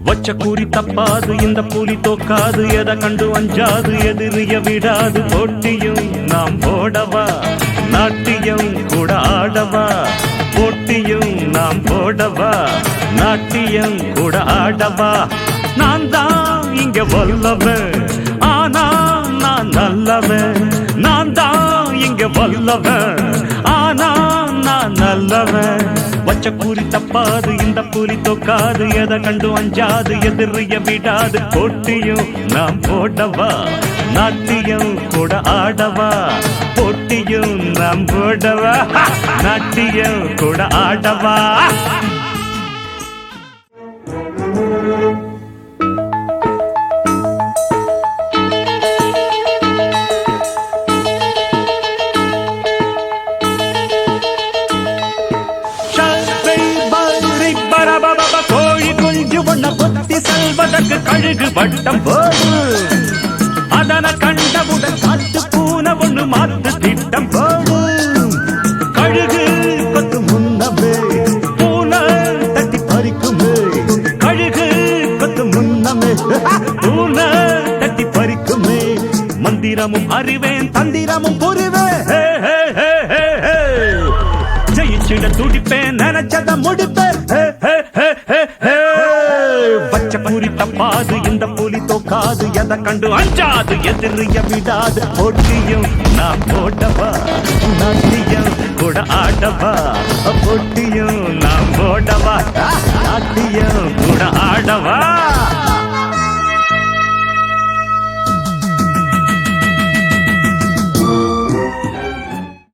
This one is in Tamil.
வச்ச கூறி தப்பாது இந்த புலி தோக்காது எதை கண்டு அஞ்சாது எதிரிய விடாது போட்டியும் நாம் போடவா நாட்டியம் கூட ஆடவா போட்டியும் நாம் போடவா நாட்டியம் கூட ஆடவா நான் தான் இங்க வல்லவன் ஆனா நான் நல்லவன் நான் தான் இங்க வல்லவன் ஆனா நான் நல்லவன் வச்ச கூறி தப்பாது இந்த புலி தோக்காது எதை கண்டு அஞ்சாது எதிரிய விடாது போட்டியும் நாம் போடவா நாட்டியம் கூட ஆடவா போட்டியும் நாம் போடவா நாட்டியம் கூட ஆடவா கோழி குஞ்சு ஒன்ன கொத்தி செல்வதற்கு கழுகு வட்டம் போடு அதன கண்டவுடன் காட்டு பூனை ஒண்ணு மாத்து திட்டம் போடு கழுகு கொத்து முன்னமே பூனை தட்டி பறிக்குமே கழுகு கொத்து முன்னமே பூனை தட்டி பறிக்குமே மந்திரமும் அறிவேன் தந்திரமும் புரிவேன் ஜெயிச்சிட துடிப்பேன் நினைச்சத முடிப்பேன் வச்ச கூறி தப்பாது இந்த புலி தோக்காது எதை கண்டு அஞ்சாது எதிரிய விடாது போட்டியும் நான் போடவா நாட்டியம் கூட ஆடவா போட்டியும் நான் போடவா நாட்டியம் கூட ஆடவா